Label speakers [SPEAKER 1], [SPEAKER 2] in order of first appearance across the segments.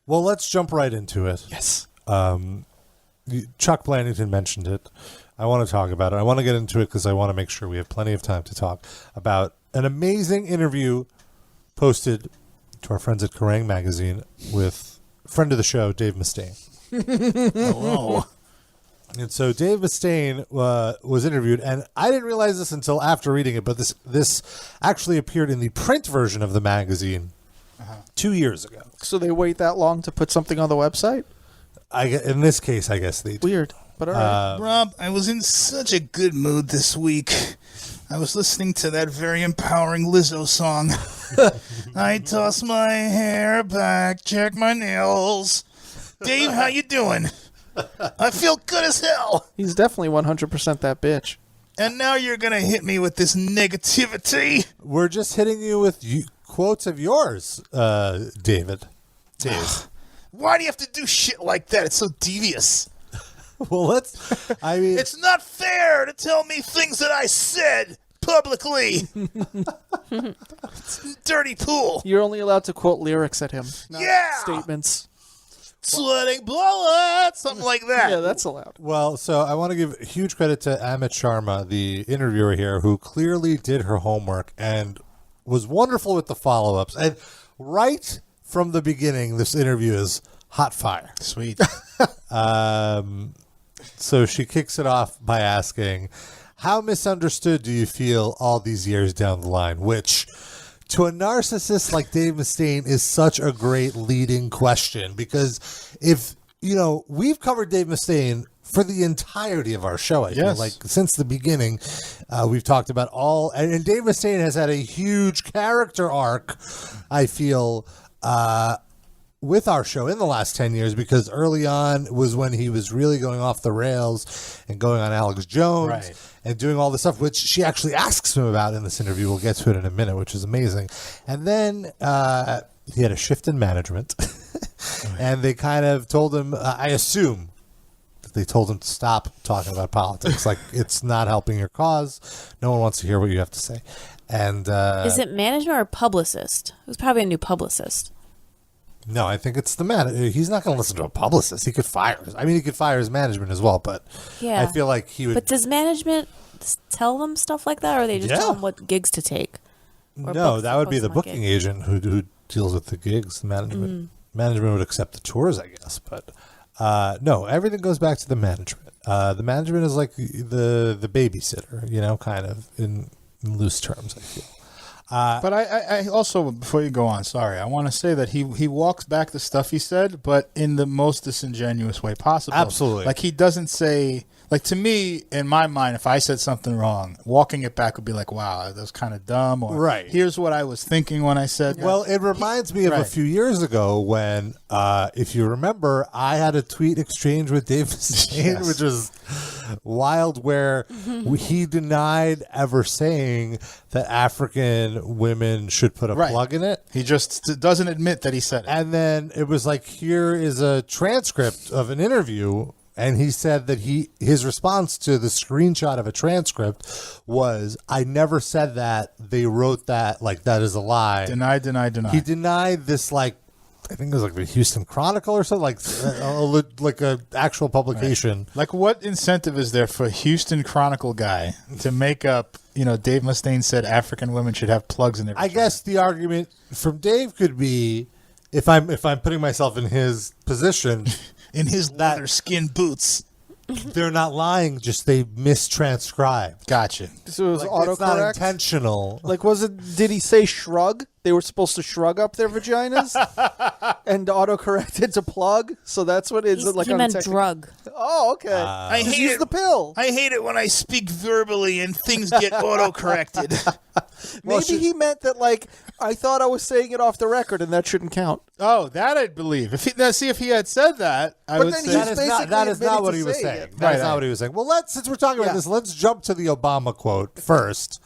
[SPEAKER 1] Well, let's jump right into it.
[SPEAKER 2] Yes.
[SPEAKER 1] Chuck Blandington mentioned it. I want to talk about it. I want to get into it because I want to make sure we have plenty of time to talk about an amazing interview posted to our friends at Kerrang! Magazine with a friend of the show, Dave Mustaine.
[SPEAKER 2] Hello.
[SPEAKER 1] And so Dave Mustaine was interviewed, and I didn't realize this until after reading it, but this actually appeared in the print version of the magazine 2 years ago.
[SPEAKER 3] So they wait that long to put something on the website?
[SPEAKER 1] In this case, I guess they do.
[SPEAKER 3] Weird, but all right.
[SPEAKER 2] Rob, I was in such a good mood this week. I was listening to that very empowering Lizzo song. I toss my hair back, check my nails. Dave, how you doing? I feel good as hell.
[SPEAKER 3] He's definitely 100% that bitch.
[SPEAKER 2] And now you're going to hit me with this negativity.
[SPEAKER 1] We're just hitting you with quotes of yours, David. Dave.
[SPEAKER 2] Why do you have to do shit like that? It's so devious.
[SPEAKER 1] Well,
[SPEAKER 2] it's not fair to tell me things that I said publicly. It's dirty pool.
[SPEAKER 3] You're only allowed to quote lyrics at him, not statements.
[SPEAKER 2] Sweating bullets, something like that.
[SPEAKER 3] Yeah, that's allowed.
[SPEAKER 1] Well, so I want to give huge credit to Amit Sharma, the interviewer here, who clearly did her homework and was wonderful with the follow-ups. And right from the beginning, this interview is hot fire.
[SPEAKER 2] Sweet.
[SPEAKER 1] So she kicks it off by asking, how misunderstood do you feel all these years down the line? Which, to a narcissist like Dave Mustaine, is such a great leading question. Because we've covered Dave Mustaine for the entirety of our show, I feel like since the beginning, we've talked about and Dave Mustaine has had a huge character arc, I feel, with our show in the last 10 years, because early on was when he was really going off the rails and going on Alex Jones and doing all the stuff, which she actually asks him about in this interview. We'll get to it in a minute, which is amazing. And then he had a shift in management and they kind of told him, I assume that they told him to stop talking about politics. Like, it's not helping your cause. No one wants to hear what you have to say. And
[SPEAKER 4] is it management or publicist? It was probably a new publicist.
[SPEAKER 1] No, I think it's the man. He's not going to listen to a publicist. He could fire he could fire his management as well, but I feel like he would.
[SPEAKER 4] But does management tell them stuff like that, or they just tell them what gigs to take?
[SPEAKER 1] No, that would be the booking agent who deals with the gigs. The management would accept the tours, I guess. But no, everything goes back to the management. The management is like the babysitter, kind of in loose terms, I feel.
[SPEAKER 2] But I also, before you go on, sorry, I want to say that he walks back the stuff he said, but in the most disingenuous way possible.
[SPEAKER 1] Absolutely.
[SPEAKER 2] Like, he doesn't say, like, to me, in my mind, if I said something wrong, walking it back would be like, wow, that was kind of dumb, or here's what I was thinking when I said that.
[SPEAKER 1] Well, it reminds me of a few years ago when, if you remember, I had a tweet exchange with Dave Mustaine, which was wild, where he denied ever saying that African women should put a plug in it.
[SPEAKER 2] He just doesn't admit that he said it.
[SPEAKER 1] And then it was like, here is a transcript of an interview, and he said that his response to the screenshot of a transcript was, I never said that. They wrote that, like, that is a lie.
[SPEAKER 2] Deny.
[SPEAKER 1] He denied this, like, I think it was like the Houston Chronicle or something, like a actual publication.
[SPEAKER 2] Right. Like, what incentive is there for a Houston Chronicle guy to make up, Dave Mustaine said African women should have plugs in their vagina?
[SPEAKER 1] I guess the argument from Dave could be, if I'm putting myself in his position,
[SPEAKER 2] in his leather skin boots,
[SPEAKER 1] they're not lying, just they mistranscribed.
[SPEAKER 2] Gotcha.
[SPEAKER 3] So it was autocorrect?
[SPEAKER 1] It's not intentional.
[SPEAKER 3] Like, did he say shrug? They were supposed to shrug up their vaginas and autocorrected to plug? So that's what it's like.
[SPEAKER 4] He meant drug.
[SPEAKER 3] Oh, okay.
[SPEAKER 2] I hate
[SPEAKER 3] the pill.
[SPEAKER 2] I hate it when I speak verbally and things get autocorrected.
[SPEAKER 3] Maybe he meant that, like, I thought I was saying it off the record, and that shouldn't count.
[SPEAKER 2] Oh, that I'd believe. If he had said that, I would say
[SPEAKER 1] that is not what he was saying. That is not what he was saying. Well, since we're talking about this, let's jump to the Obama quote first.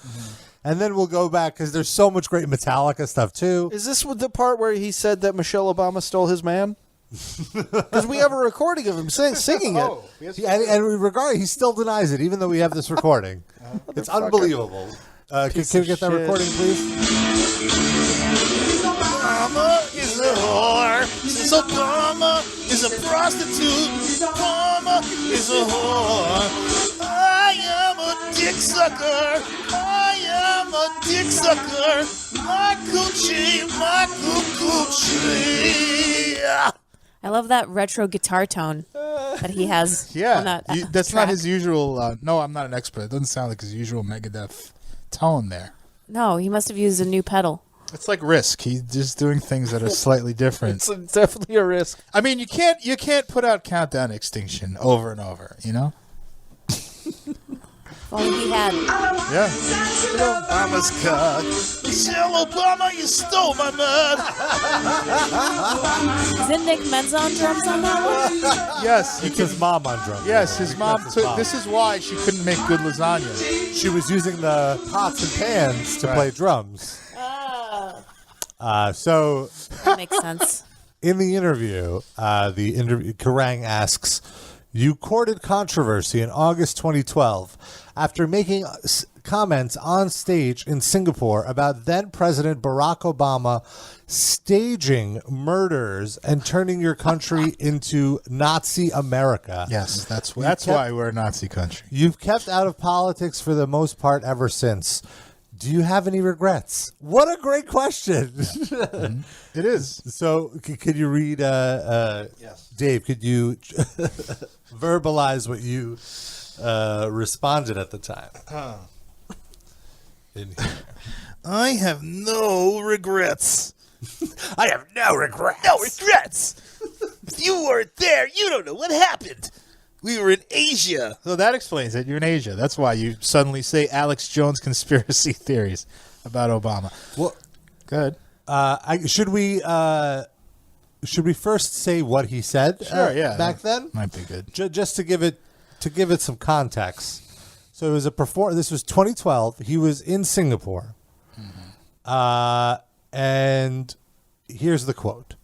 [SPEAKER 1] And then we'll go back, because there's so much great Metallica stuff, too.
[SPEAKER 3] Is this the part where he said that Michelle Obama stole his man? Because we have a recording of him singing it.
[SPEAKER 1] And regardless, he still denies it, even though we have this recording. It's unbelievable. Can we get that recording, please?
[SPEAKER 2] Obama is a whore. Says Obama is a prostitute. Obama is a whore. I am a dick sucker. I am a dick sucker. My coochie, my coochie.
[SPEAKER 4] I love that retro guitar tone that he has.
[SPEAKER 2] Yeah,
[SPEAKER 4] on that
[SPEAKER 2] that's
[SPEAKER 4] track.
[SPEAKER 2] not his usual. No, I'm not an expert. It doesn't sound like his usual Megadeth tone there.
[SPEAKER 4] No, he must have used a new pedal.
[SPEAKER 2] It's like Risk. He's just doing things that are slightly different.
[SPEAKER 3] It's definitely a risk.
[SPEAKER 2] I mean, you can't put out Countdown Extinction over and over. You know?
[SPEAKER 4] If only he had.
[SPEAKER 2] Yeah. Obama's cock. Michelle Obama, you stole my mud.
[SPEAKER 4] Isn't Nick Menza on drums on that one?
[SPEAKER 2] Yes,
[SPEAKER 1] It's his mom on drums.
[SPEAKER 2] Yes, his mom.
[SPEAKER 1] That's his mom.
[SPEAKER 2] This is why she couldn't make good lasagna.
[SPEAKER 1] She was using the pots and pans to play drums. So
[SPEAKER 4] That makes sense.
[SPEAKER 1] in the interview, Kerrang asks, "You courted controversy in August 2012 after making comments on stage in Singapore about then President Barack Obama staging murders and turning your country into Nazi America."
[SPEAKER 2] Yes, that's
[SPEAKER 1] kept-
[SPEAKER 2] why we're a Nazi country.
[SPEAKER 1] You've kept out of politics for the most part ever since. Do you have any regrets? What a great question.
[SPEAKER 2] It is.
[SPEAKER 1] So, could you read,
[SPEAKER 2] Yes.
[SPEAKER 1] Dave, could you verbalize what you responded at the time? In here.
[SPEAKER 2] I have no regrets.
[SPEAKER 1] I have no regrets.
[SPEAKER 2] No regrets. If you weren't there, you don't know what happened. We were in Asia. So that explains it. You're in Asia. That's why you suddenly say Alex Jones conspiracy theories about Obama.
[SPEAKER 1] Well,
[SPEAKER 2] Good.
[SPEAKER 1] should we first say what he said?
[SPEAKER 2] Sure, yeah.
[SPEAKER 1] Back then,
[SPEAKER 2] Might be good.
[SPEAKER 1] just to give it some context. So it was This was 2012. He was in Singapore, and here's the quote.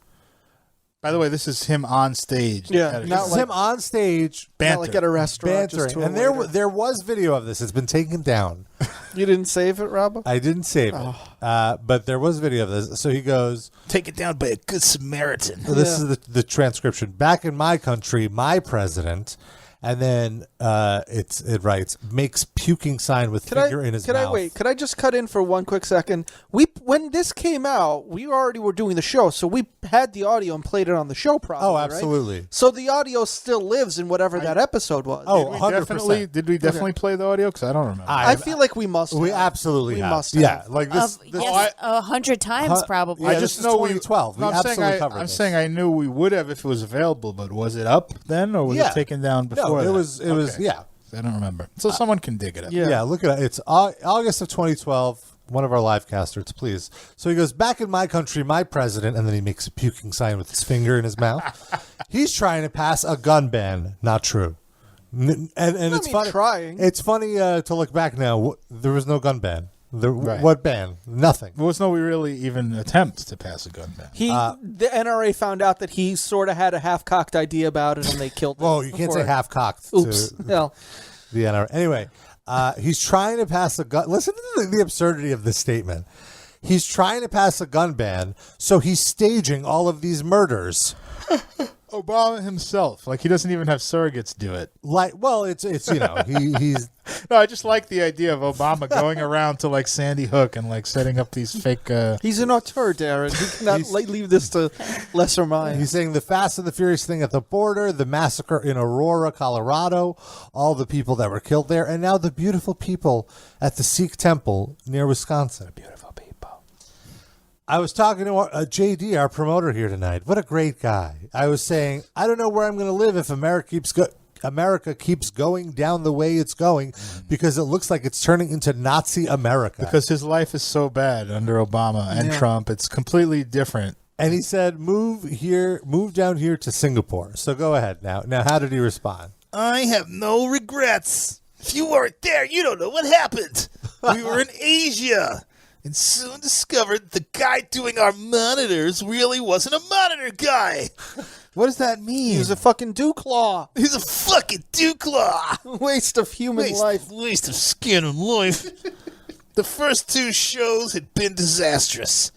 [SPEAKER 2] By the way, this is him on stage.
[SPEAKER 3] Yeah,
[SPEAKER 2] At a-
[SPEAKER 3] not
[SPEAKER 1] This is him on stage
[SPEAKER 2] banter.
[SPEAKER 3] Not like at a restaurant. just
[SPEAKER 1] bantering,
[SPEAKER 3] to a
[SPEAKER 1] and
[SPEAKER 3] waiter.
[SPEAKER 1] there was video of this. It's been taken down.
[SPEAKER 3] You didn't save it, Rob?
[SPEAKER 1] I didn't save it, but there was video of this. So he goes.
[SPEAKER 2] Take it down by a good Samaritan.
[SPEAKER 1] So this is the transcription. Back in my country, my president, and then it writes, makes puking sign with finger in his mouth.
[SPEAKER 3] Could I just cut in for one quick second? When this came out, we already were doing the show, so we had the audio and played it on the show. Probably.
[SPEAKER 1] Oh,
[SPEAKER 3] right?
[SPEAKER 1] absolutely.
[SPEAKER 3] So the audio still lives in whatever that episode was.
[SPEAKER 1] Oh,
[SPEAKER 2] Did
[SPEAKER 1] 100%.
[SPEAKER 2] we definitely play the audio? Because I don't remember.
[SPEAKER 3] I feel like we must.
[SPEAKER 1] We
[SPEAKER 3] have.
[SPEAKER 1] absolutely
[SPEAKER 3] We
[SPEAKER 1] have.
[SPEAKER 3] must have.
[SPEAKER 1] Yeah, like this.
[SPEAKER 4] Yes, 100 times probably.
[SPEAKER 1] Yeah,
[SPEAKER 2] I
[SPEAKER 1] this
[SPEAKER 2] just
[SPEAKER 1] is
[SPEAKER 2] know
[SPEAKER 1] 2012.
[SPEAKER 2] No,
[SPEAKER 1] We
[SPEAKER 2] I'm saying
[SPEAKER 1] absolutely covered
[SPEAKER 2] I'm
[SPEAKER 1] this.
[SPEAKER 2] saying I knew we would have if it was available, but was it up then, or was
[SPEAKER 1] Yeah.
[SPEAKER 2] it taken down before?
[SPEAKER 1] No, it
[SPEAKER 2] that?
[SPEAKER 1] was.
[SPEAKER 2] Okay.
[SPEAKER 1] Yeah.
[SPEAKER 2] I don't remember. So someone can dig it up.
[SPEAKER 3] Yeah.
[SPEAKER 1] Yeah, look at it. It's August of 2012. One of our live casters, please. So he goes, back in my country, my president, and then he makes a puking sign with his finger in his mouth. He's trying to pass a gun ban. Not true. And it's funny.
[SPEAKER 3] trying.
[SPEAKER 1] It's funny to look back now. There was no gun ban.
[SPEAKER 2] Right.
[SPEAKER 1] What ban? Nothing.
[SPEAKER 2] There was no really even attempt to pass a gun ban.
[SPEAKER 3] The NRA found out that he sort of had a half-cocked idea about it, and they killed him.
[SPEAKER 1] Whoa, you can't say
[SPEAKER 3] before-
[SPEAKER 1] half-cocked
[SPEAKER 3] Oops.
[SPEAKER 1] to
[SPEAKER 3] No.
[SPEAKER 1] the NRA. Anyway, he's trying to pass a gun. Listen to the absurdity of this statement. He's trying to pass a gun ban, so he's staging all of these murders.
[SPEAKER 2] Obama himself, like he doesn't even have surrogates do it.
[SPEAKER 1] Like, well, it's he's
[SPEAKER 2] No, I just like the idea of Obama going around to like Sandy Hook and like setting up these fake.
[SPEAKER 3] He's an auteur, Darren. He cannot leave this to lesser minds.
[SPEAKER 1] he's saying the Fast and the Furious thing at the border, the massacre in Aurora, Colorado, all the people that were killed there, and now the beautiful people at the Sikh temple near Wisconsin. Beautiful people. I was talking to JD, our promoter here tonight. What a great guy. I was saying, I don't know where I'm going to live if America keeps going down the way it's going, because it looks like it's turning into Nazi America.
[SPEAKER 2] Because his life is so bad under Obama and Trump, it's completely different.
[SPEAKER 1] And he said, move down here to Singapore. So go ahead now. Now, how did he respond?
[SPEAKER 2] I have no regrets. If you weren't there, you don't know what happened. We were in Asia and soon discovered the guy doing our monitors really wasn't a monitor guy. What does that mean?
[SPEAKER 3] He was a fucking dewclaw.
[SPEAKER 2] He's a fucking dewclaw.
[SPEAKER 3] Waste of human life.
[SPEAKER 2] Waste of skin and life. The first two shows had been disastrous.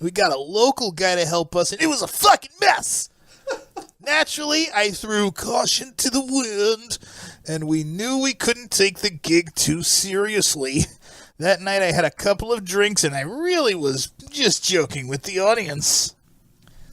[SPEAKER 2] We got a local guy to help us, and it was a fucking mess. Naturally, I threw caution to the wind, and we knew we couldn't take the gig too seriously. That night I had a couple of drinks, and I really was just joking with the audience.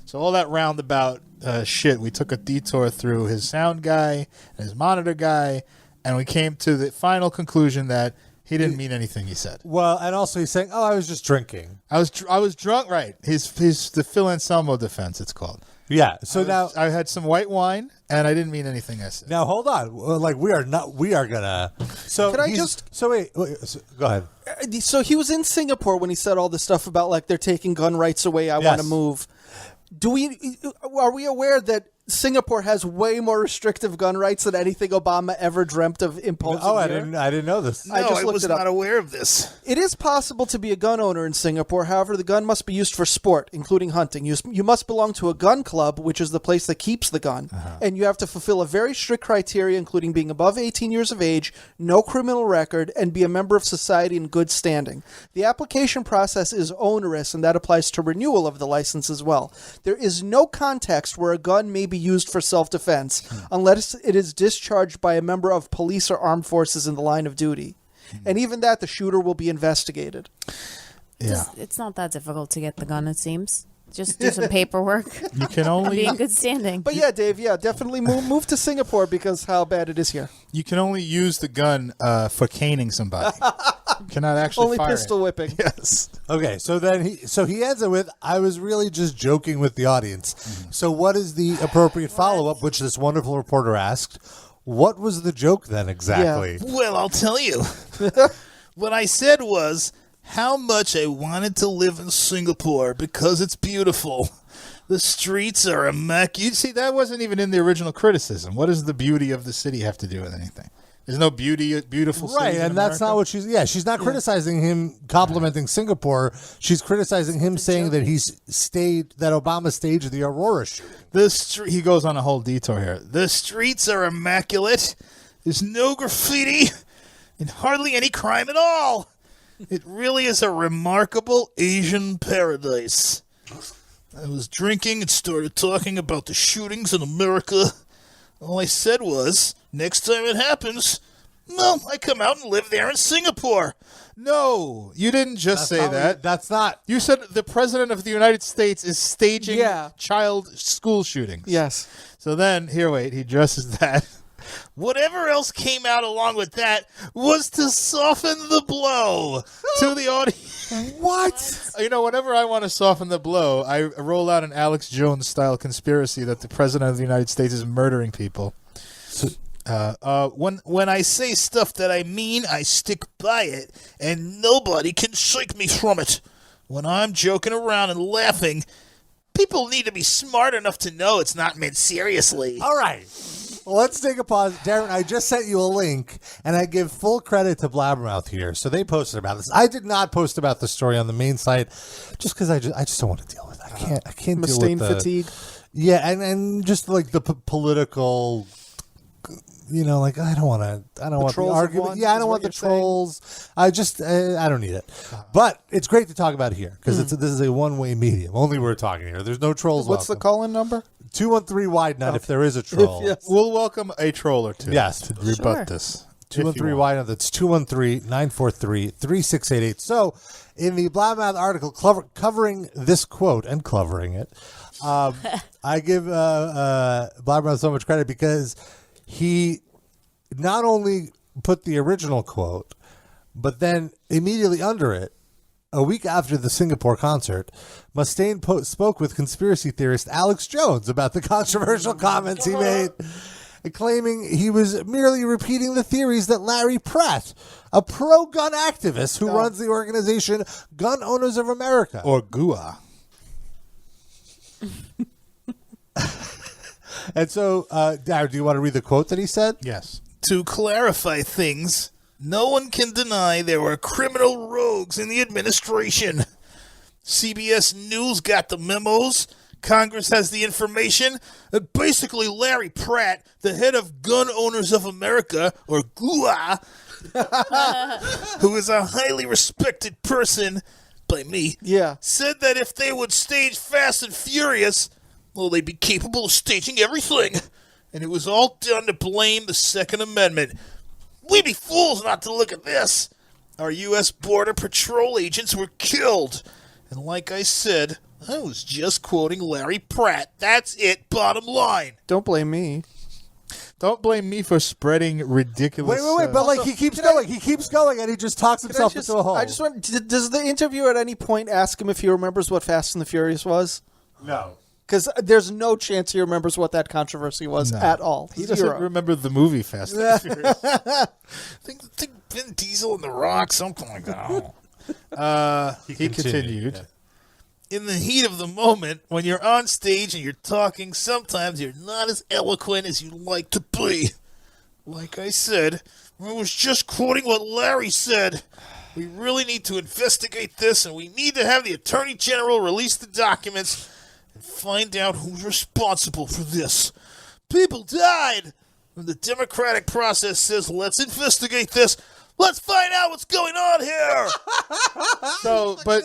[SPEAKER 2] So all that roundabout shit, we took a detour through his sound guy and his monitor guy, and we came to the final conclusion that he didn't mean anything he said.
[SPEAKER 1] Well, and also he's saying, "Oh, I was just drinking."
[SPEAKER 2] I was drunk, right? The Phil Anselmo defense, it's called.
[SPEAKER 1] Yeah. So now
[SPEAKER 2] I had some white wine, and I didn't mean anything I said.
[SPEAKER 1] Now hold on. Like we are gonna. So
[SPEAKER 3] Can I
[SPEAKER 1] he's-
[SPEAKER 3] just-
[SPEAKER 1] So wait. Go ahead.
[SPEAKER 3] So he was in Singapore when he said all this stuff about like they're taking gun rights away. I want to
[SPEAKER 1] Yes.
[SPEAKER 3] move. Are we aware that Singapore has way more restrictive gun rights than anything Obama ever dreamt of imposing?
[SPEAKER 1] Oh, I
[SPEAKER 3] here?
[SPEAKER 1] didn't know this.
[SPEAKER 2] No,
[SPEAKER 3] I just
[SPEAKER 2] I
[SPEAKER 3] looked
[SPEAKER 2] was
[SPEAKER 3] it up.
[SPEAKER 2] not aware of this.
[SPEAKER 3] It is possible to be a gun owner in Singapore. However, the gun must be used for sport, including hunting. You must belong to a gun club, which is the place that keeps the gun. And you have to fulfill a very strict criteria, including being above 18 years of age, no criminal record, and be a member of society in good standing. The application process is onerous, and that applies to renewal of the license as well. There is no context where a gun may be used for self-defense unless it is discharged by a member of police or armed forces in the line of duty. And even that, the shooter will be investigated.
[SPEAKER 2] Yeah.
[SPEAKER 4] It's not that difficult to get the gun, it seems. Just do some paperwork.
[SPEAKER 2] You can
[SPEAKER 4] Be
[SPEAKER 2] only
[SPEAKER 4] in good standing.
[SPEAKER 3] But yeah, Dave, definitely move to Singapore because how bad it is here.
[SPEAKER 2] use the gun for caning somebody. You cannot actually
[SPEAKER 3] Only
[SPEAKER 2] fire
[SPEAKER 3] pistol
[SPEAKER 2] it.
[SPEAKER 3] whipping.
[SPEAKER 2] Yes.
[SPEAKER 1] Okay. So then he ends it with, "I was really just joking with the audience." So what is the appropriate follow up? Which this wonderful reporter asked. What was the joke then exactly?
[SPEAKER 2] Well, I'll tell you. What I said was how much I wanted to live in Singapore because it's beautiful. The streets are immaculate. See, that wasn't even in the original criticism. What does the beauty of the city have to do with anything? There's no beautiful
[SPEAKER 1] Right,
[SPEAKER 2] cities in
[SPEAKER 1] and that's
[SPEAKER 2] America?
[SPEAKER 1] not what she's not criticizing him complimenting Singapore. She's criticizing him saying that that Obama staged the Aurora shooting.
[SPEAKER 2] He goes on a whole detour here. The streets are immaculate. There's no graffiti and hardly any crime at all. It really is a remarkable Asian paradise. I was drinking and started talking about the shootings in America. All I said was, next time it happens, well, I come out and live there in Singapore. No, you didn't just say that.
[SPEAKER 1] That's not.
[SPEAKER 2] You said the president of the United States is staging child school shootings.
[SPEAKER 3] Yes.
[SPEAKER 2] So then, he addresses that. Whatever else came out along with that was to soften the blow to the audience.
[SPEAKER 1] What?
[SPEAKER 2] You know, whenever I want to soften the blow, I roll out an Alex Jones-style conspiracy that the president of the United States is murdering people. When I say stuff that I mean, I stick by it, and nobody can shake me from it. When I'm joking around and laughing, people need to be smart enough to know it's not meant seriously.
[SPEAKER 1] All right. Well, let's take a pause. Darren, I just sent you a link, and I give full credit to Blabbermouth here. So they posted about this. I did not post about the story on the main site just because I just don't want to deal with it. I can't deal with
[SPEAKER 3] Mustaine fatigue.
[SPEAKER 1] Yeah, and just like the political... You know, like I don't want the argument. Yeah, I don't want the trolls. I don't need it. But it's great to talk about it here because this is a one-way medium. Only we're talking here. There's no trolls.
[SPEAKER 3] What's the call-in number?
[SPEAKER 1] 213 wide nut if there is a troll.
[SPEAKER 3] Yes.
[SPEAKER 2] We'll welcome a troll or two.
[SPEAKER 1] Yes.
[SPEAKER 2] To rebut this.
[SPEAKER 1] 213 wide nut. That's 213-943-3688. So, in the Blabbermouth article covering this quote and covering it, I give Blabbermouth so much credit because he not only put the original quote, but then immediately under it, a week after the Singapore concert, Mustaine spoke with conspiracy theorist Alex Jones about the controversial comments he made, claiming he was merely repeating the theories that Larry Pratt, a pro-gun activist who runs the organization Gun Owners of America,
[SPEAKER 2] Or GUA.
[SPEAKER 1] And so, Darren, do you want to read the quote that he said?
[SPEAKER 2] Yes. To clarify things, no one can deny there were criminal rogues in the administration. CBS News got the memos. Congress has the information. Basically, Larry Pratt, the head of Gun Owners of America, or GUA, who is a highly respected person, by me,
[SPEAKER 3] Yeah.
[SPEAKER 2] said that if they would stage Fast and Furious, well, they'd be capable of staging everything. And it was all done to blame the Second Amendment. We'd be fools not to look at this. Our U.S. Border Patrol agents were killed. And like I said, I was just quoting Larry Pratt. That's it, bottom line.
[SPEAKER 3] Don't blame me.
[SPEAKER 5] Don't blame me for spreading ridiculous...
[SPEAKER 1] Wait, but like he keeps going. He keeps going, and he just talks himself into a hole.
[SPEAKER 3] I just want. Does the interviewer at any point ask him if he remembers what Fast and the Furious was?
[SPEAKER 1] No.
[SPEAKER 3] Because there's no chance he remembers what that controversy was at all.
[SPEAKER 5] He doesn't remember the movie Fast and the Furious.
[SPEAKER 2] think Vin Diesel and The Rock, something like that.
[SPEAKER 5] He continued.
[SPEAKER 1] Yeah.
[SPEAKER 2] In the heat of the moment, when you're on stage and you're talking, sometimes you're not as eloquent as you'd like to be. Like I said, I was just quoting what Larry said. We really need to investigate this, and we need to have the Attorney General release the documents and find out who's responsible for this. People died. When the democratic process says, let's investigate this, let's find out what's going on here.
[SPEAKER 5] So, but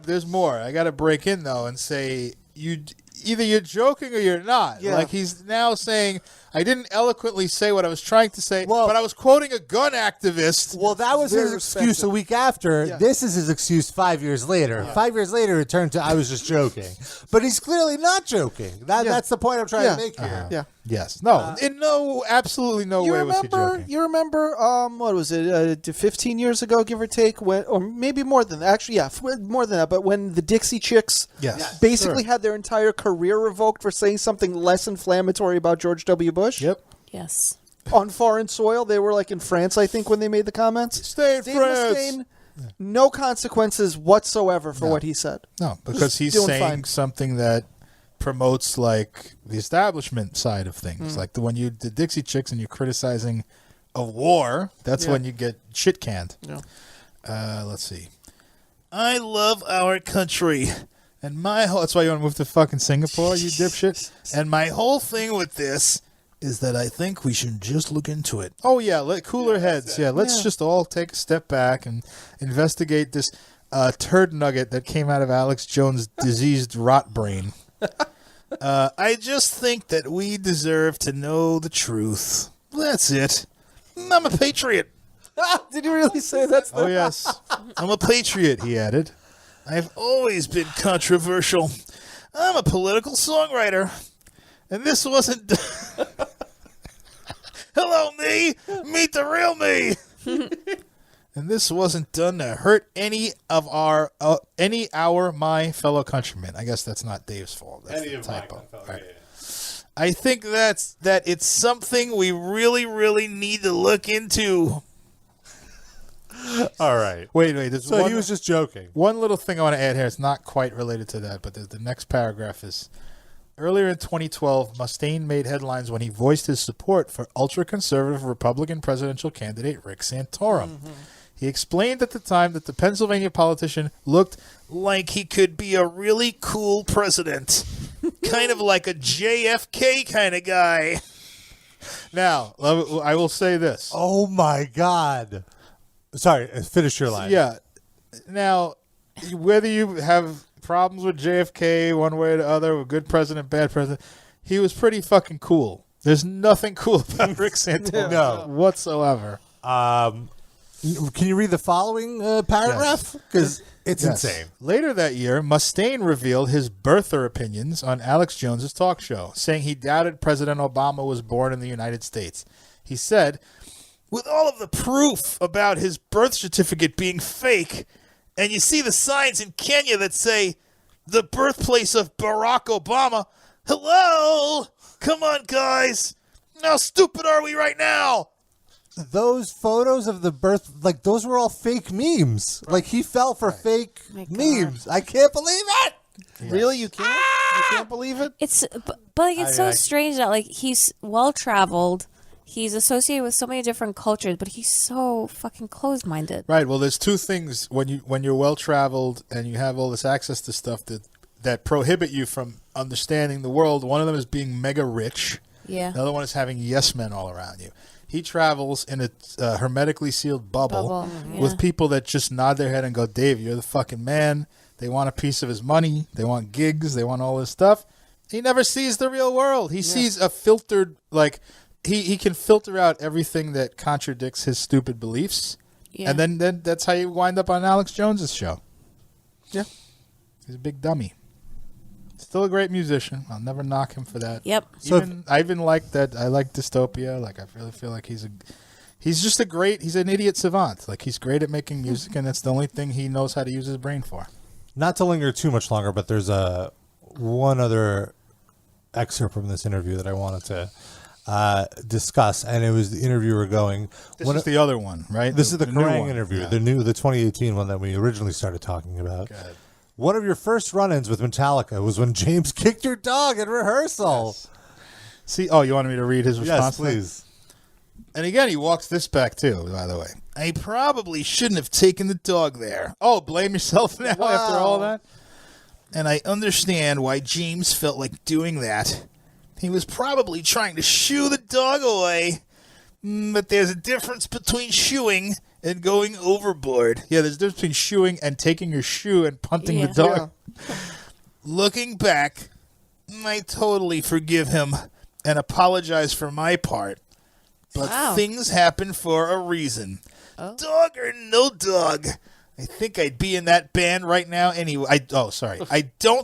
[SPEAKER 5] there's more. I gotta break in though and say either you're joking or you're not.
[SPEAKER 3] Yeah.
[SPEAKER 5] Like he's now saying, I didn't eloquently say what I was trying to say,
[SPEAKER 1] Well-
[SPEAKER 5] but I was quoting a gun activist.
[SPEAKER 1] Well, that was
[SPEAKER 3] Very
[SPEAKER 1] his excuse a
[SPEAKER 3] respected.
[SPEAKER 1] week after.
[SPEAKER 3] Yeah.
[SPEAKER 1] This is his excuse 5 years later. 5 years later, it turned to I was just joking. But he's clearly not joking. That's the point I'm trying to make here.
[SPEAKER 3] Yeah.
[SPEAKER 5] Yes. No. In absolutely no
[SPEAKER 3] You
[SPEAKER 5] way was he
[SPEAKER 3] remember?
[SPEAKER 5] joking.
[SPEAKER 3] You remember? What was it? 15 years ago, give or take, or maybe more than that. Actually, yeah, more than that. But when the Dixie Chicks
[SPEAKER 5] Yes.
[SPEAKER 3] basically had their entire career revoked for saying something less inflammatory about George W. Bush.
[SPEAKER 5] Yep.
[SPEAKER 4] Yes.
[SPEAKER 3] On foreign soil, they were like in France, I think, when they made the comments.
[SPEAKER 5] Stay in
[SPEAKER 3] Dave
[SPEAKER 5] France.
[SPEAKER 3] Mustaine, no consequences whatsoever for what he said.
[SPEAKER 5] No, because he's
[SPEAKER 3] doing
[SPEAKER 5] saying
[SPEAKER 3] fine.
[SPEAKER 5] something that promotes like the establishment side of things.
[SPEAKER 3] Mm.
[SPEAKER 5] Like the Dixie Chicks and you're criticizing a war, that's
[SPEAKER 3] Yeah.
[SPEAKER 5] when you get shit canned.
[SPEAKER 3] Yeah.
[SPEAKER 5] Let's see.
[SPEAKER 2] I love our country.
[SPEAKER 5] And that's why you want to move to fucking Singapore, you dipshit?
[SPEAKER 2] And my whole thing with this is that I think we should just look into it.
[SPEAKER 5] Oh, yeah, cooler heads. Yeah, let's just all take a step back and investigate this turd nugget that came out of Alex Jones' diseased rot brain.
[SPEAKER 2] I just think that we deserve to know the truth. That's it. I'm a patriot.
[SPEAKER 3] Did you really say that's the...
[SPEAKER 5] Oh, yes.
[SPEAKER 2] I'm a patriot, he added. I've always been controversial. I'm a political songwriter. And this wasn't... Hello, me! Meet the real me! And this wasn't done to hurt any of my fellow countrymen. I guess that's not Dave's fault. That's the typo. Right. I think that it's something we really, really need to look into.
[SPEAKER 1] All right.
[SPEAKER 5] Wait. There's
[SPEAKER 1] So he was just joking.
[SPEAKER 5] one little thing I want to add here. It's not quite related to that, but the next paragraph is... Earlier in 2012, Mustaine made headlines when he voiced his support for ultra-conservative Republican presidential candidate Rick Santorum.
[SPEAKER 2] Mm-hmm.
[SPEAKER 5] He explained at the time that the Pennsylvania politician looked
[SPEAKER 2] Like he could be a really cool president. Kind of like a JFK kind of guy.
[SPEAKER 5] Now, I will say this.
[SPEAKER 1] Oh my God. Sorry, finish your line.
[SPEAKER 5] Yeah. Now, whether you have problems with JFK one way or the other, with good president, bad president, he was pretty fucking cool. There's nothing cool about Rick Santorum
[SPEAKER 1] No.
[SPEAKER 5] whatsoever.
[SPEAKER 1] Can you read the following paragraph? Because it's
[SPEAKER 5] Yes.
[SPEAKER 1] insane.
[SPEAKER 5] Later that year, Mustaine revealed his birther opinions on Alex Jones's talk show, saying he doubted President Obama was born in the United States. He said,
[SPEAKER 2] With all of the proof about his birth certificate being fake, and you see the signs in Kenya that say, the birthplace of Barack Obama. Hello? Come on, guys. How stupid are we right now?
[SPEAKER 1] Those photos of the birth, like those were all fake memes. Like he fell for fake
[SPEAKER 4] My God.
[SPEAKER 1] memes. I can't believe it.
[SPEAKER 3] Really? You can't? You can't believe it?
[SPEAKER 4] It's but like it's so strange that like he's well traveled, he's associated with so many different cultures, but he's so fucking closed minded.
[SPEAKER 5] right, well, there's two things when you're well-traveled and you have all this access to stuff that prohibit you from understanding the world. One of them is being mega rich,
[SPEAKER 4] Yeah.
[SPEAKER 5] The other one is having yes men all around you. He travels in a hermetically sealed bubble with people that just nod their head and go, Dave, you're the fucking man. They want a piece of his money. They want gigs. They want all this stuff. He never sees the real world. He sees a filtered, like, he can filter out everything that contradicts his stupid beliefs. Yeah. And then that's how you wind up on Alex Jones's show. Yeah. He's a big dummy. Still a great musician. I'll never knock him for that.
[SPEAKER 4] Yep.
[SPEAKER 5] I even like that. I like Dystopia. Like, I really feel like he's just he's an idiot savant. Like, he's great at making music, and that's the only thing he knows how to use his brain for.
[SPEAKER 1] Not to linger too much longer, but there's one other excerpt from this interview that I wanted to discuss, and it was the interviewer going.
[SPEAKER 5] This is the other one, right?
[SPEAKER 1] This is the Kerrang
[SPEAKER 5] one.
[SPEAKER 1] interview, the 2018 one that we originally started talking about. One of your first run-ins with Metallica was when James kicked your dog at rehearsal.
[SPEAKER 5] Yes. See, you wanted me to read his response?
[SPEAKER 1] Yes, please.
[SPEAKER 5] And again, he walks this back too, by the way. I probably shouldn't have taken the dog there. Oh, blame yourself now after all that? And I understand why James felt like doing that. He was probably trying to shoo the dog away. But there's a difference between shooing and going overboard. Yeah, there's a difference between shooing and taking your shoe and punting the dog. Yeah. Looking back, I totally forgive him and apologize for my part. But things happen for a reason. Dog or no dog, I think I'd be in that band right now anyway. I don't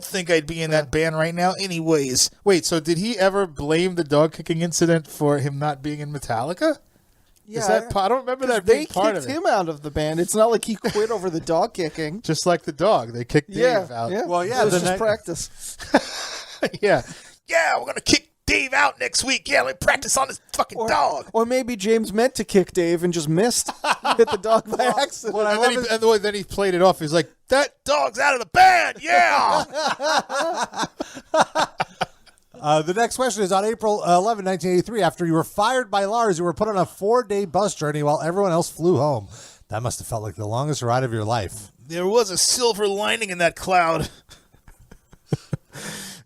[SPEAKER 5] think I'd be in that band right now anyways. Wait, so did he ever blame the dog kicking incident for him not being in Metallica?
[SPEAKER 3] Yeah,
[SPEAKER 5] I don't remember that being part of it.
[SPEAKER 3] They kicked him out of the band. It's not like he quit over the dog kicking.
[SPEAKER 5] Just like the dog, they kicked Dave out.
[SPEAKER 3] Yeah.
[SPEAKER 1] Well, yeah,
[SPEAKER 3] it was just practice.
[SPEAKER 5] Yeah,
[SPEAKER 2] we're gonna kick Dave out next week. Yeah, let me practice on this fucking dog.
[SPEAKER 3] Or maybe James meant to kick Dave and just missed. Hit the dog by accident.
[SPEAKER 5] And then he played it off. He's like,
[SPEAKER 2] that dog's out of the band. Yeah.
[SPEAKER 1] The next question is on April 11, 1983. After you were fired by Lars, you were put on a 4-day bus journey while everyone else flew home. That must have felt like the longest ride of your life.
[SPEAKER 2] There was a silver lining in that cloud.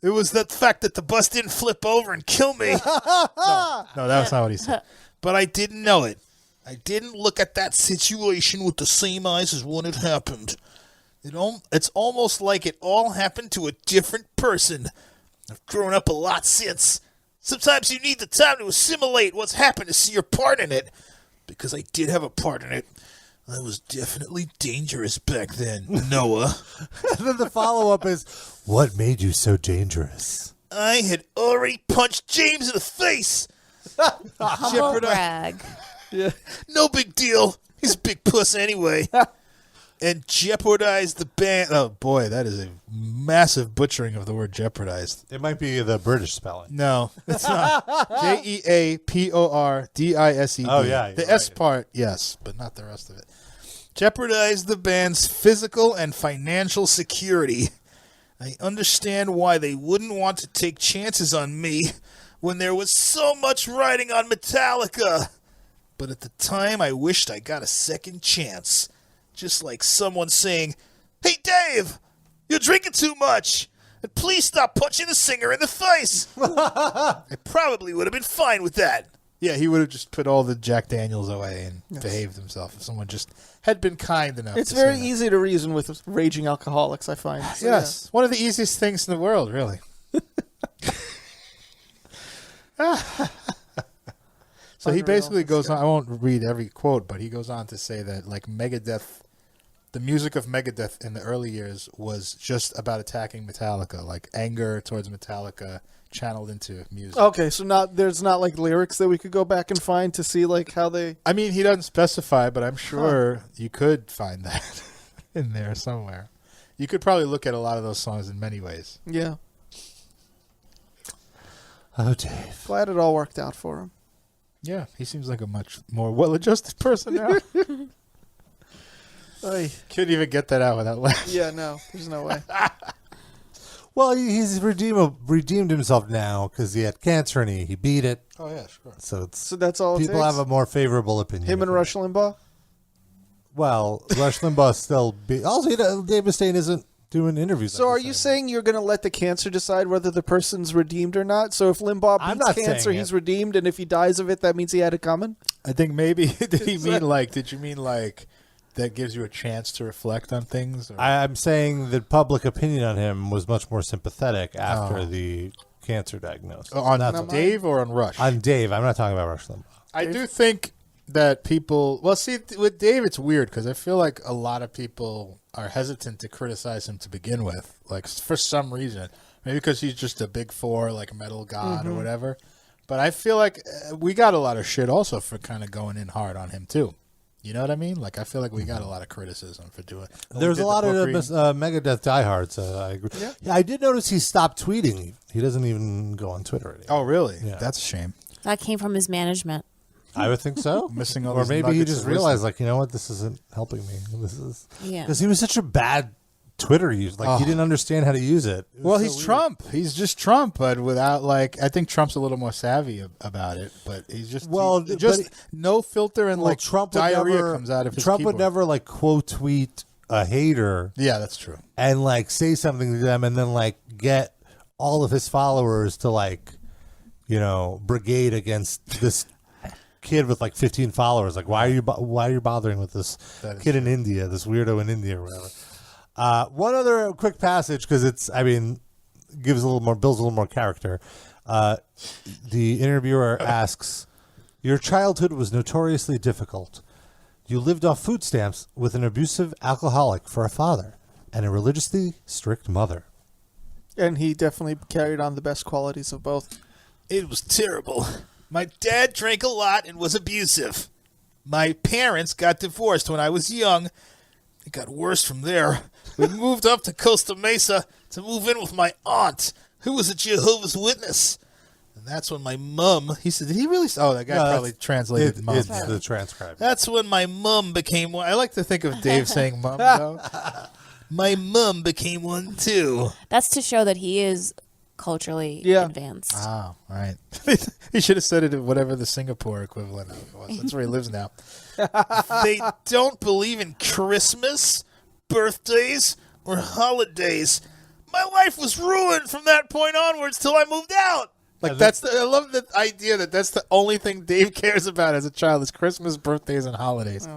[SPEAKER 2] It was the fact that the bus didn't flip over and kill me.
[SPEAKER 5] No, that was not what he said.
[SPEAKER 2] But I didn't know it. I didn't look at that situation with the same eyes as when it happened. It's almost like it all happened to a different person. I've grown up a lot since. Sometimes you need the time to assimilate what's happened to see your part in it. Because I did have a part in it. I was definitely dangerous back then, Noah.
[SPEAKER 1] And then the follow-up is, what made you so dangerous?
[SPEAKER 2] I had already punched James in the face.
[SPEAKER 4] Humble brag.
[SPEAKER 3] Yeah.
[SPEAKER 2] No big deal. He's a big puss anyway. And jeopardized the band. Oh, boy, that is a massive butchering of the word jeopardized.
[SPEAKER 1] It might be the British spelling.
[SPEAKER 5] No, it's not. Jeapordise.
[SPEAKER 1] Oh, yeah.
[SPEAKER 5] The S part, yes, but not the rest of it. Jeopardized the band's physical and financial security.
[SPEAKER 2] I understand why they wouldn't want to take chances on me when there was so much riding on Metallica. But at the time, I wished I got a second chance. Just like someone saying, "Hey, Dave, you're drinking too much. And please stop punching the singer in the face." I probably would have been fine with that.
[SPEAKER 5] Yeah, he would have just put all the Jack Daniels away and behaved himself if someone just had been kind enough.
[SPEAKER 3] It's very easy to reason with raging alcoholics, I find. So,
[SPEAKER 5] yes, one of the easiest things in the world, really. So he basically goes on, I won't read every quote, but he goes on to say that, like, Megadeth, the music of Megadeth in the early years was just about attacking Metallica, like anger towards Metallica channeled into music.
[SPEAKER 3] Okay, so there's not like lyrics that we could go back and find to see like how they...
[SPEAKER 5] I mean, he doesn't specify, but I'm sure you could find that in there somewhere. You could probably look at a lot of those songs in many ways.
[SPEAKER 3] Yeah.
[SPEAKER 1] Oh, Dave.
[SPEAKER 3] Glad it all worked out for him.
[SPEAKER 5] Yeah, he seems like a much more well-adjusted person now. Couldn't even get that out without laughing.
[SPEAKER 3] Yeah, no, there's no way.
[SPEAKER 1] Well, he's redeemed himself now because he had cancer and he beat it.
[SPEAKER 5] Oh, yeah, sure.
[SPEAKER 1] So
[SPEAKER 3] that's all it
[SPEAKER 1] people
[SPEAKER 3] takes?
[SPEAKER 1] have a more favorable opinion.
[SPEAKER 3] Him and Rush Limbaugh?
[SPEAKER 1] Well, Rush Limbaugh still also, Dave Mustaine isn't doing interviews.
[SPEAKER 3] So
[SPEAKER 1] like
[SPEAKER 3] are
[SPEAKER 1] this
[SPEAKER 3] you
[SPEAKER 1] anymore.
[SPEAKER 3] saying you're going to let the cancer decide whether the person's redeemed or not? So if Limbaugh
[SPEAKER 1] I'm
[SPEAKER 3] beats
[SPEAKER 1] not saying
[SPEAKER 3] cancer,
[SPEAKER 1] it.
[SPEAKER 3] he's redeemed, and if he dies of it, that means he had it coming?
[SPEAKER 5] I think maybe did you mean like that gives you a chance to reflect on things? Or?
[SPEAKER 1] I'm saying that public opinion on him was much more sympathetic after the cancer diagnosis.
[SPEAKER 5] On
[SPEAKER 1] That's what-
[SPEAKER 5] Dave or on Rush?
[SPEAKER 1] on Dave. I'm not talking about Rush Limbaugh.
[SPEAKER 5] I do think that people. Well, see, with Dave, it's weird because I feel like a lot of people are hesitant to criticize him to begin with, like for some reason. Maybe because he's just a big four, like a metal god or whatever. But I feel like we got a lot of shit also for kind of going in hard on him too. You know what I mean? Like I feel like we got a lot of criticism for doing.
[SPEAKER 1] There's a lot of Megadeth diehards. I agree. Yeah, I did notice he stopped tweeting. He doesn't even go on Twitter anymore.
[SPEAKER 5] Oh, really?
[SPEAKER 1] Yeah.
[SPEAKER 5] That's a shame.
[SPEAKER 4] That came from his management.
[SPEAKER 1] I would think so.
[SPEAKER 5] Missing all
[SPEAKER 1] or
[SPEAKER 5] these
[SPEAKER 1] maybe he
[SPEAKER 5] nuggets
[SPEAKER 1] just
[SPEAKER 5] of
[SPEAKER 1] realized, like, you know what, this isn't helping me. This is
[SPEAKER 4] Yeah.
[SPEAKER 1] because he was such a bad Twitter user. Like he didn't understand how to use it. It was
[SPEAKER 5] Well,
[SPEAKER 1] so
[SPEAKER 5] he's
[SPEAKER 1] weird.
[SPEAKER 5] Trump. He's just Trump, but without like. I think Trump's a little more savvy about it, but he's just
[SPEAKER 1] but
[SPEAKER 5] no filter and
[SPEAKER 1] Well,
[SPEAKER 5] like
[SPEAKER 1] Trump would
[SPEAKER 5] diarrhea
[SPEAKER 1] never,
[SPEAKER 5] comes out of his
[SPEAKER 1] Trump
[SPEAKER 5] keyboard.
[SPEAKER 1] would never like quote tweet a hater
[SPEAKER 5] Yeah, that's true.
[SPEAKER 1] and like say something to them and then like get all of his followers to like, you know, brigade against this kid with like 15 followers. Like, why are you bothering with this
[SPEAKER 5] That is
[SPEAKER 1] kid in India, this weirdo in India or whatever? One other quick passage because it's, I mean, builds a little more character. The interviewer asks, "Your childhood was notoriously difficult. You lived off food stamps with an abusive alcoholic for a father and a religiously strict mother."
[SPEAKER 3] And he definitely carried on the best qualities of both.
[SPEAKER 2] It was terrible. My dad drank a lot and was abusive. My parents got divorced when I was young. It got worse from there. We moved up to Costa Mesa to move in with my aunt, who was a Jehovah's Witness. And that's when my mum...
[SPEAKER 5] He said, "Did he really?" Oh, that guy probably translated mom.
[SPEAKER 1] It's the transcribe.
[SPEAKER 2] That's when my mum became one.
[SPEAKER 5] I like to think of Dave saying "mom." Though.
[SPEAKER 2] My mum became one, too.
[SPEAKER 4] That's to show that he is culturally advanced.
[SPEAKER 5] Oh, right. He should have said it in whatever the Singapore equivalent of it was. That's where he lives now.
[SPEAKER 2] They don't believe in Christmas, birthdays, or holidays. My life was ruined from that point onwards till I moved out.
[SPEAKER 5] Like I love the idea that that's the only thing Dave cares about as a child is Christmas, birthdays, and holidays.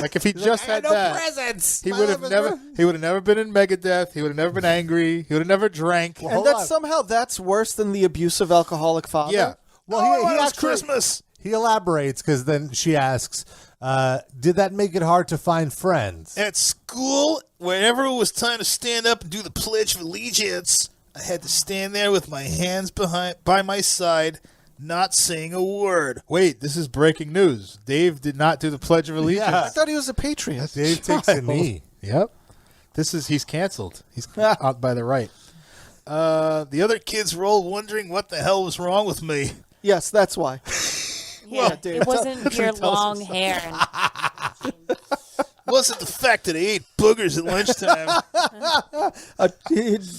[SPEAKER 5] Like if he just had that,
[SPEAKER 1] presents.
[SPEAKER 5] he would have never been in Megadeth. He would have never been angry. He would have never drank.
[SPEAKER 3] And that's worse than the abusive alcoholic father.
[SPEAKER 5] Yeah.
[SPEAKER 1] Well,
[SPEAKER 2] All I
[SPEAKER 1] he
[SPEAKER 2] wanted was
[SPEAKER 1] actually
[SPEAKER 2] Christmas.
[SPEAKER 1] he elaborates because then she asks, "Did that make it hard to find friends?"
[SPEAKER 2] At school, whenever it was time to stand up and do the Pledge of Allegiance, I had to stand there with my hands by my side, not saying a word.
[SPEAKER 5] Wait, this is breaking news. Dave did not do the Pledge of Allegiance.
[SPEAKER 1] Yeah.
[SPEAKER 3] I thought he was a patriot.
[SPEAKER 1] Dave takes a knee.
[SPEAKER 5] Yep. He's canceled. He's out by the right.
[SPEAKER 2] The other kids were all wondering what the hell was wrong with me.
[SPEAKER 3] Yes, that's why.
[SPEAKER 4] Yeah,
[SPEAKER 3] Dave,
[SPEAKER 4] it wasn't your long hair. And
[SPEAKER 2] Wasn't the fact that I ate boogers at lunchtime.
[SPEAKER 3] A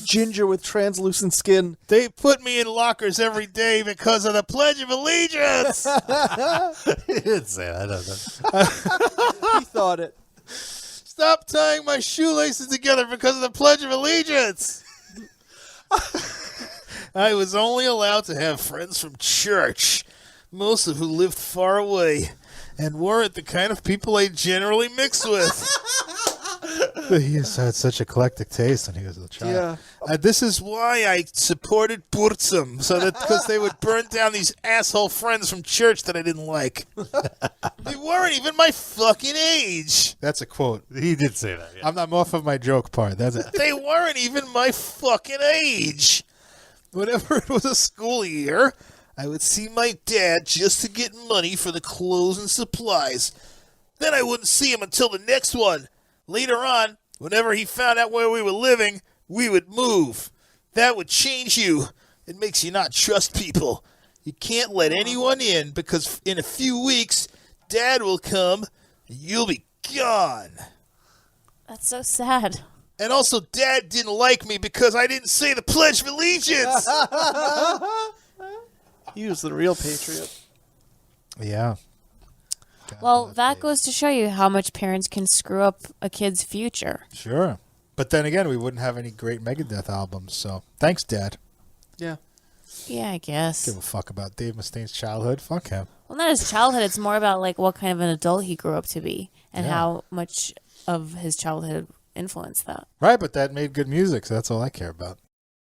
[SPEAKER 3] ginger with translucent skin.
[SPEAKER 2] They put me in lockers every day because of the Pledge of Allegiance.
[SPEAKER 1] He didn't say that.
[SPEAKER 3] He thought it.
[SPEAKER 2] Stop tying my shoelaces together because of the Pledge of Allegiance. I was only allowed to have friends from church, most of who lived far away, and weren't the kind of people I generally mixed with.
[SPEAKER 5] He had such eclectic taste when he was a child.
[SPEAKER 3] Yeah.
[SPEAKER 2] This is why I supported Burzum, so that because they would burn down these asshole friends from church that I didn't like. They weren't even my fucking age.
[SPEAKER 5] That's a quote.
[SPEAKER 1] He did say that. Yeah.
[SPEAKER 5] I'm off of my joke part. That's it.
[SPEAKER 2] They weren't even my fucking age. Whenever it was a school year, I would see my dad just to get money for the clothes and supplies. Then I wouldn't see him until the next one. Later on, whenever he found out where we were living, we would move. That would change you. It makes you not trust people. You can't let anyone in because in a few weeks, Dad will come and you'll be gone.
[SPEAKER 4] that's so sad.
[SPEAKER 2] And also, Dad didn't like me because I didn't say the Pledge of Allegiance.
[SPEAKER 3] He was the real patriot.
[SPEAKER 5] Yeah.
[SPEAKER 4] Well, that goes to show you how much parents can screw up a kid's future.
[SPEAKER 5] Sure. But then again, we wouldn't have any great Megadeth albums. So thanks, Dad.
[SPEAKER 3] Yeah.
[SPEAKER 4] Yeah, I guess.
[SPEAKER 5] Give a fuck about Dave Mustaine's childhood. Fuck him.
[SPEAKER 4] Well, not his childhood. It's more about like what kind of an adult he grew up to be and
[SPEAKER 5] Yeah.
[SPEAKER 4] how much of his childhood influenced that.
[SPEAKER 5] Right, but that made good music, so that's all I care about.